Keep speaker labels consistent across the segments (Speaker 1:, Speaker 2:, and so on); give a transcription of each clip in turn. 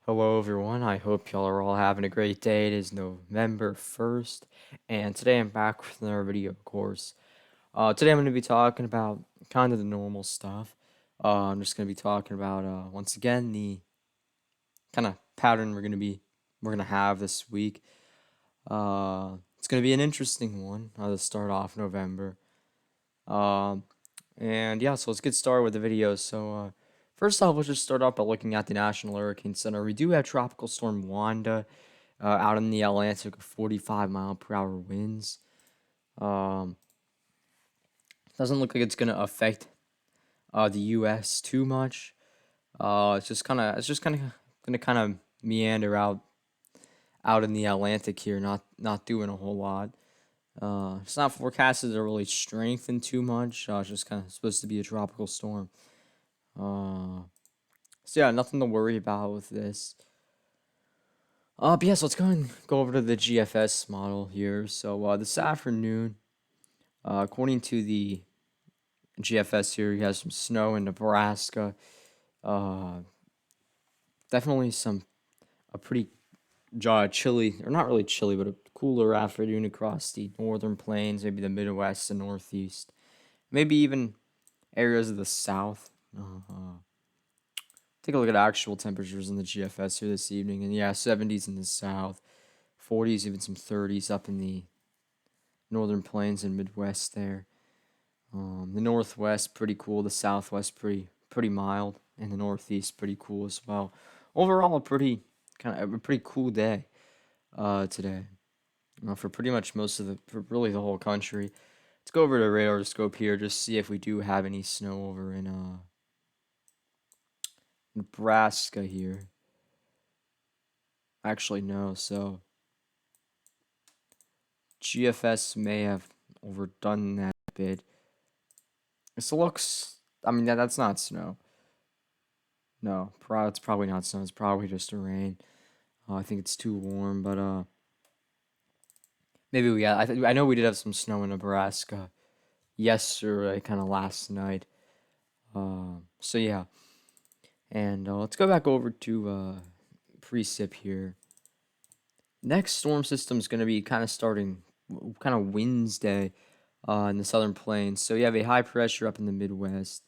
Speaker 1: Hello, everyone. I hope y'all are all having a great day. It is November 1st, and today I'm back with another video, of course. Today I'm going to be talking about kind of the normal stuff. I'm just going to be talking about, once again, the kind of pattern we're going to have this week. It's going to be an interesting one to start off November. Um, and yeah, so let's get started with the video. First off, let's just start off by looking at the National Hurricane Center. We do have Tropical Storm Wanda out in the Atlantic with 45-mile-per-hour winds. Um, doesn't look like it's gonna affect the U.S. too much. It's just kind of gonna kind of meander out in the Atlantic here, not doing a whole lot. It's not forecasted to really strengthen too much. It's just kind of supposed to be a tropical storm. So yeah, nothing to worry about with this. But yeah, so let's go over to the GFS model here. So this afternoon, according to the GFS here, you have some snow in Nebraska. Uh, Definitely a pretty chilly, or not really chilly, but a cooler afternoon across the northern plains, maybe the Midwest and Northeast, maybe even areas of the South. Take a look at actual temperatures in the GFS here this evening, and yeah, 70s in the South, 40s, even some 30s up in the northern plains and Midwest there. The Northwest pretty cool, the Southwest pretty mild, and the Northeast pretty cool as well. Overall, a pretty cool day today for pretty much for really the whole country. Let's go over to radar scope here, just see if we do have any snow over in Nebraska here. Actually, no. So GFS may have overdone that a bit. This looks. I mean, that's not snow. No, it's probably not snow. It's probably just a rain. I think it's too warm, but maybe we. I know we did have some snow in Nebraska yesterday, kind of last night. So yeah, and let's go back over to precip here. Next storm system is going to be kind of starting kind of Wednesday in the southern plains. So you have a high pressure up in the Midwest.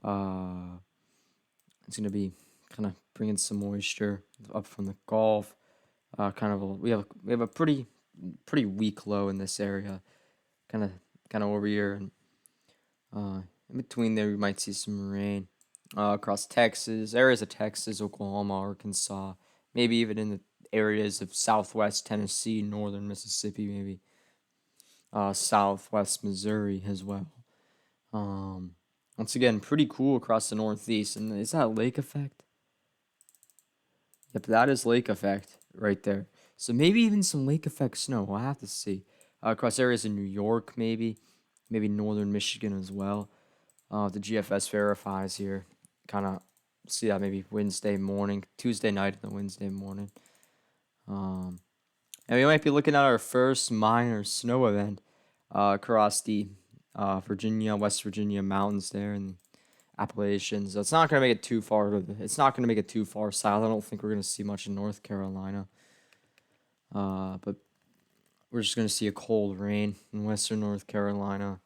Speaker 1: Uh, it's going to be kind of bringing some moisture up from the Gulf. We have a pretty weak low in this area, kind of kind of over here, and in between there we might see some rain across Texas, areas of Texas, Oklahoma, Arkansas, maybe even in the areas of Southwest Tennessee, Northern Mississippi, maybe Southwest Missouri as well. Once again, pretty cool across the Northeast, and is that lake effect? Yep, that is lake effect right there. So maybe even some lake effect snow. We'll have to see. Across areas in New York, maybe northern Michigan as well. The GFS verifies here. Kind of see that maybe Wednesday morning, Tuesday night, and the Wednesday morning. And we might be looking at our first minor snow event across the West Virginia mountains there in the Appalachians. So it's not gonna make it too far it's not gonna make it too far south. I don't think we're gonna see much in North Carolina. But we're just gonna see a cold rain in Western North Carolina.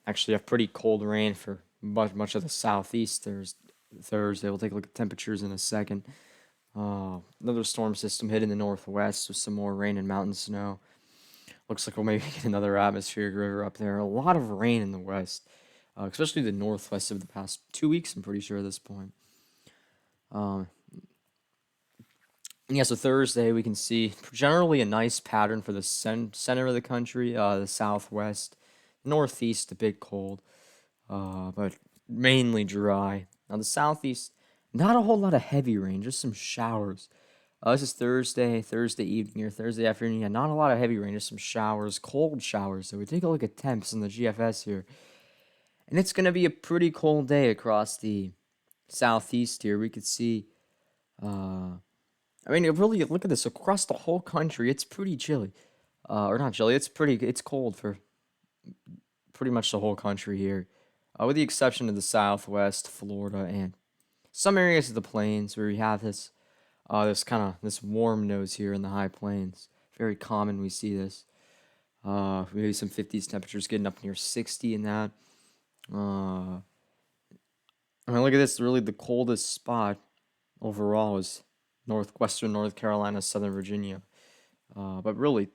Speaker 1: Actually, a pretty cold rain for much of the southeast. Thursday. We'll take a look at temperatures in a second. Another storm system hitting the northwest with some more rain and mountain snow. Looks like we'll maybe get another atmospheric river up there. A lot of rain in the west, especially the northwest of the past 2 weeks, I'm pretty sure at this point. Yeah, so Thursday we can see generally a nice pattern for the center of the country, the southwest, northeast a bit cold, but mainly dry. Now the southeast, not a whole lot of heavy rain, just some showers. This is Thursday evening or Thursday afternoon. Yeah, not a lot of heavy rain, just some showers, cold showers. So we take a look at temps in the GFS here, and it's gonna be a pretty cold day across the southeast here. We could see. I mean, really, look at this across the whole country. It's pretty chilly, or not chilly. It's cold for pretty much the whole country here, with the exception of the Southwest, Florida, and some areas of the plains where we have this This warm nose here in the high plains. Very common we see this. Maybe some 50s temperatures getting up near 60 in that. I mean, look at this. Really, the coldest spot overall is northwestern North Carolina, Southern Virginia. But really,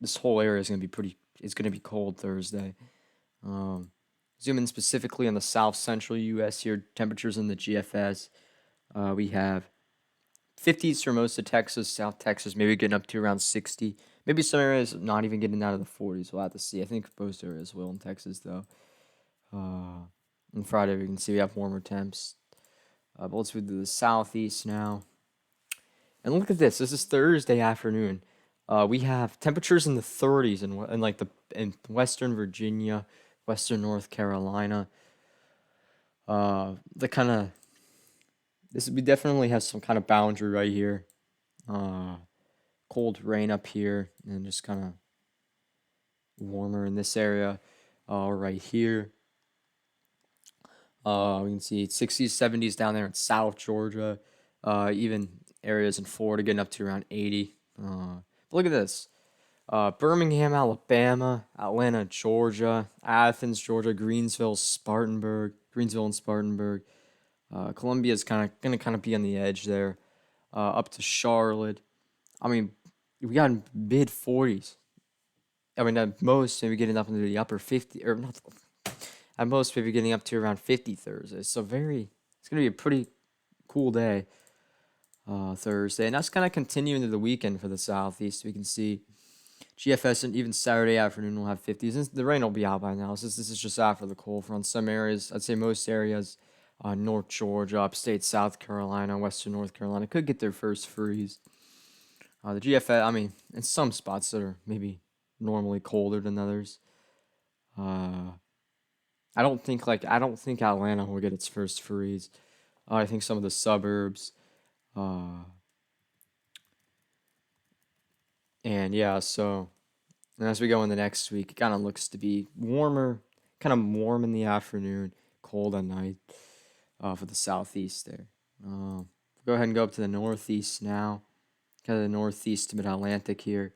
Speaker 1: this whole area is going to be pretty. It's going to be cold Thursday. Um, Zoom in specifically on the south central U.S. here. Temperatures in the GFS. We have 50s for most of Texas, South Texas, maybe getting up to around 60. Maybe some areas not even getting out of the 40s. We'll have to see. I think most areas will in Texas, though. On Friday, we can see we have warmer temps. But let's move to the southeast now. And look at this. This is Thursday afternoon. We have temperatures in the 30s in Western Virginia, Western North Carolina. The kind of we definitely have some kind of boundary right here. Cold rain up here, and just kind of warmer in this area. Right here. We can see 60s, 70s down there in South Georgia. Even areas in Florida getting up to around 80. But look at this. Birmingham, Alabama, Atlanta, Georgia, Athens, Georgia, Greensville and Spartanburg. Columbia is gonna be on the edge there. Up to Charlotte. I mean, we got mid 40s. I mean, at most maybe getting up into the upper 50, or not. At most maybe getting up to around 50 Thursday. So it's gonna be a pretty cool day. Thursday, and that's kind of continuing into the weekend for the southeast. We can see GFS and even Saturday afternoon will have 50s. And the rain will be out by now. This is just after the cold front. Some areas, I'd say most areas, North Georgia, upstate South Carolina, Western North Carolina could get their first freeze. The GFS, I mean, in some spots that are maybe normally colder than others. I don't think Atlanta will get its first freeze. I think some of the suburbs. And yeah, so and as we go in the next week, it kind of looks to be warmer, kind of warm in the afternoon, cold at night for the southeast there. Go ahead and go up to the northeast now. Kind of the northeast to mid-Atlantic here,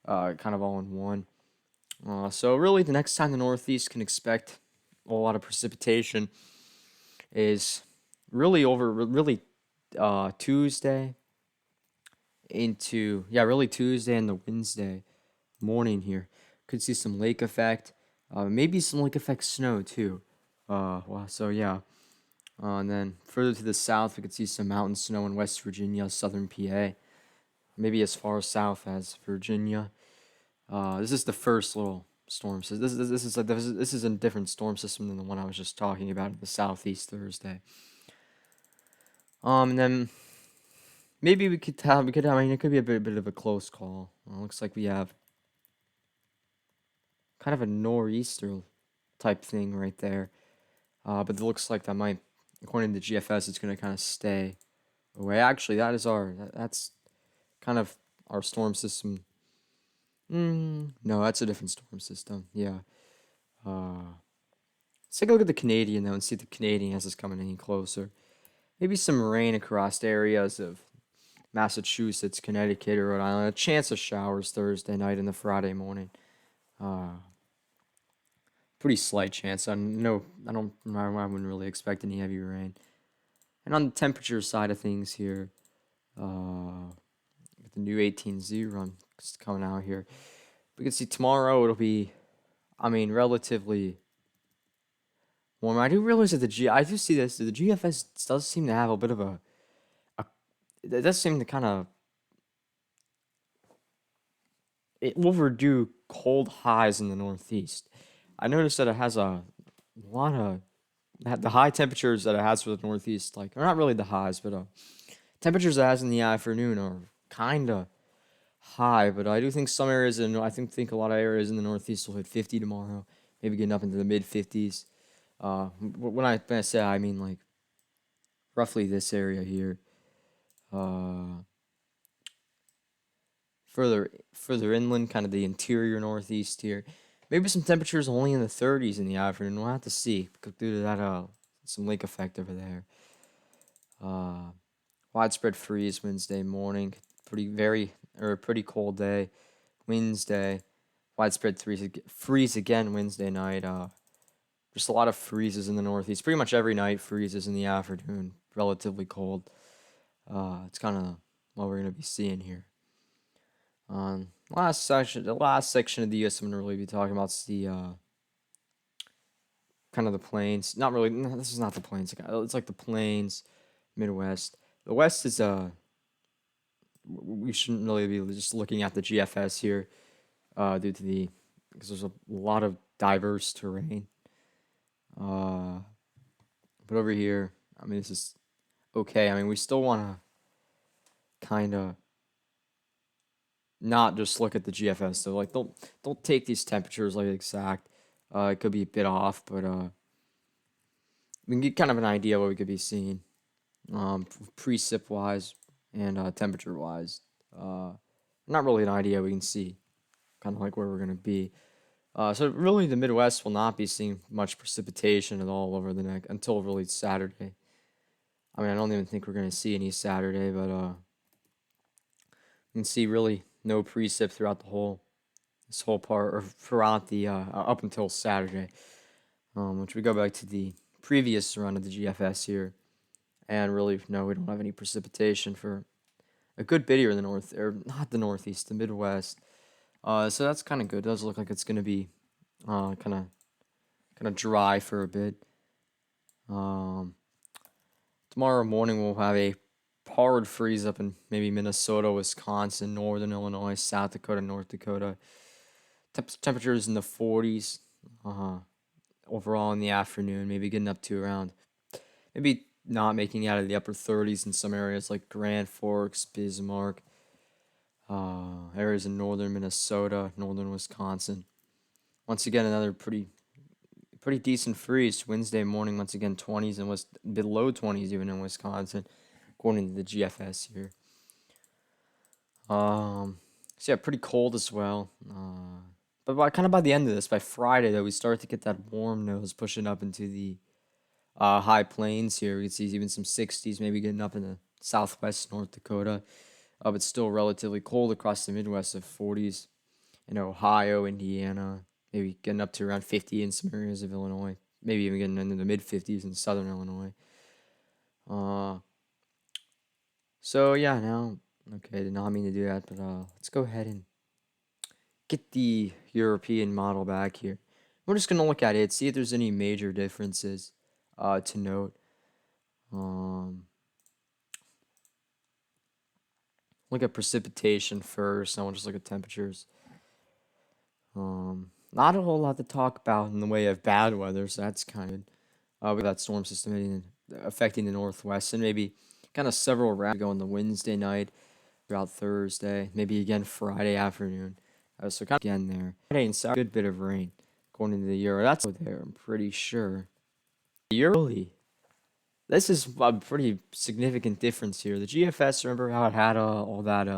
Speaker 1: kind of all in one. So really, the next time the northeast can expect a lot of precipitation is really Tuesday really Tuesday and the Wednesday morning here. Could see some lake effect, maybe some lake effect snow too. So yeah. And then further to the south, we could see some mountain snow in West Virginia, southern PA, maybe as far south as Virginia. This is the first little storm system. This is a different storm system than the one I was just talking about in the southeast Thursday. And then maybe we could have. I mean, it could be a bit of a close call. Looks like we have kind of a nor'easter type thing right there. But it looks like that might, according to the GFS, it's going to kind of stay away. Actually, that's kind of our storm system. No, that's a different storm system. Yeah. Let's take a look at the Canadian though and see if the Canadian has us coming any closer. Maybe some rain across areas of Massachusetts, Connecticut, or Rhode Island. A chance of showers Thursday night and the Friday morning. Pretty slight chance. I wouldn't really expect any heavy rain. And on the temperature side of things here, with the new 18Z run coming out here, we can see tomorrow it'll be, relatively warm. I do realize that I do see this. The GFS does seem to have a bit of it does seem to kind of it overdue cold highs in the Northeast. I noticed that it has a lot of the high temperatures that it has for the Northeast, or not really the highs, but temperatures it has in the afternoon are kind of high. But I do think some areas, and I think a lot of areas in the Northeast will hit 50 tomorrow, maybe getting up into the mid 50s. When I say I mean roughly this area here. Further inland, kind of the interior Northeast here. Maybe some temperatures only in the 30s in the afternoon. We'll have to see due to that some lake effect over there. Widespread freeze Wednesday morning. Pretty cold day. Wednesday. Widespread freeze again Wednesday night. Just a lot of freezes in the Northeast. Pretty much every night freezes in the afternoon. Relatively cold. It's kind of what we're gonna be seeing here. The last section of the U.S. I'm gonna really be talking about is the kind of the plains. Not really. No, this is not the plains. It's like the plains, Midwest. The West is we shouldn't really be just looking at the GFS here, because there's a lot of diverse terrain. But over here, I mean, this is okay. I mean, we still want to kind of not just look at the GFS. So like, don't take these temperatures like exact. It could be a bit off, but we can get kind of an idea what we could be seeing, precip wise and temperature wise. Not really an idea we can see, kind of like where we're gonna be. So really, the Midwest will not be seeing much precipitation at all over the next until really Saturday. I mean, I don't even think we're gonna see any Saturday, but you can see really no precip throughout this whole part, or throughout the up until Saturday. Which we go back to the previous run of the GFS here, and really no, we don't have any precipitation for a good bit here in the north, or not the Northeast, the Midwest. So that's kind of good. It does look like it's gonna be kind of dry for a bit. Tomorrow morning we'll have a hard freeze up in maybe Minnesota, Wisconsin, northern Illinois, South Dakota, North Dakota. Temperatures in the 40s. Overall in the afternoon, maybe getting up to around, maybe not making it out of the upper 30s in some areas like Grand Forks, Bismarck, areas in northern Minnesota, northern Wisconsin. Once again, another pretty decent freeze Wednesday morning. Once again, 20s and was below 20s even in Wisconsin, according to the GFS here. So yeah, pretty cold as well. But by the end of this, by Friday, though, we start to get that warm nose pushing up into the high plains here. We can see even some 60s, maybe getting up in the southwest North Dakota. But still relatively cold across the Midwest of 40s in Ohio, Indiana, maybe getting up to around 50 in some areas of Illinois, maybe even getting into the mid 50s in southern Illinois. So yeah, now, okay, did not mean to do that, but let's go ahead and get the European model back here. We're just gonna look at it, see if there's any major differences to note. Look at precipitation first. I want to just look at temperatures. Not a whole lot to talk about in the way of bad weather, so that's kind of we got that storm system affecting the Northwest, and maybe kind of several rounds go on the Wednesday night, throughout Thursday, maybe again Friday afternoon. So kind of again there. Friday and Saturday, good bit of rain, according to the Euro. That's there, I'm pretty sure. The Euro, this is a pretty significant difference here. The GFS, remember how it had all that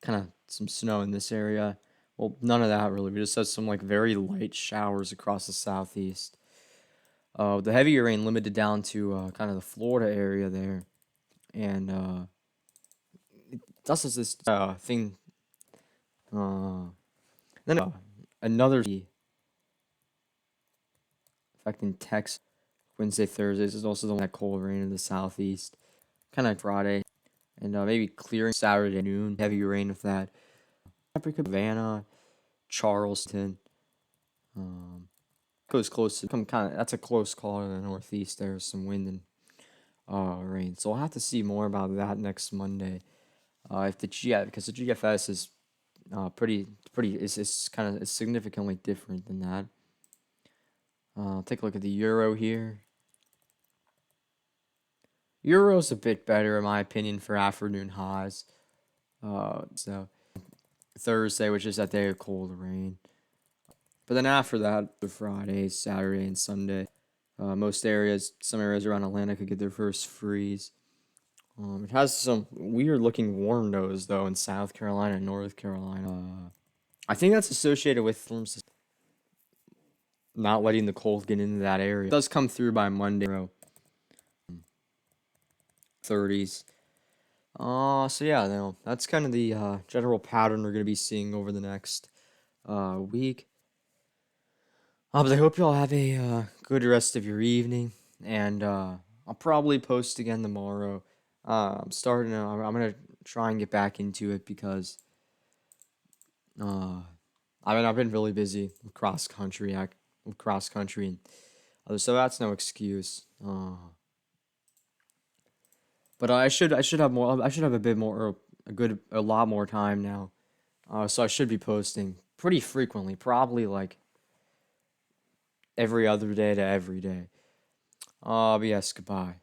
Speaker 1: kind of some snow in this area? Well, none of that really. We just had some like very light showers across the southeast. The heavier rain limited down to kind of the Florida area there, and thus is this thing. Then another affecting Texas Wednesday, Thursday. This is also the one that cold rain in the southeast. Kind of Friday, and maybe clearing Saturday noon. Heavy rain with that. Savannah, Charleston. Goes close to that's a close call in the Northeast. There's some wind and rain, so we'll have to see more about that next Monday. If because the GFS is is kind of significantly different than that. Take a look at the Euro here. Euro's a bit better in my opinion for afternoon highs. So Thursday, which is that day of cold rain. But then after that, the Friday, Saturday, and Sunday, most areas, some areas around Atlanta could get their first freeze. It has some weird looking warm nose though in South Carolina and North Carolina. I think that's associated with not letting the cold get into that area. It does come through by Monday. 30s. So yeah, no, that's kind of the general pattern we're gonna be seeing over the next week. But I hope you all have a good rest of your evening, and I'll probably post again tomorrow. I'm starting to, I'm gonna try and get back into it because uh, I've been really busy with cross country, and so that's no excuse. But I should have a bit more, a lot more time now. So I should be posting pretty frequently, probably like every other day to every day. But yes, goodbye.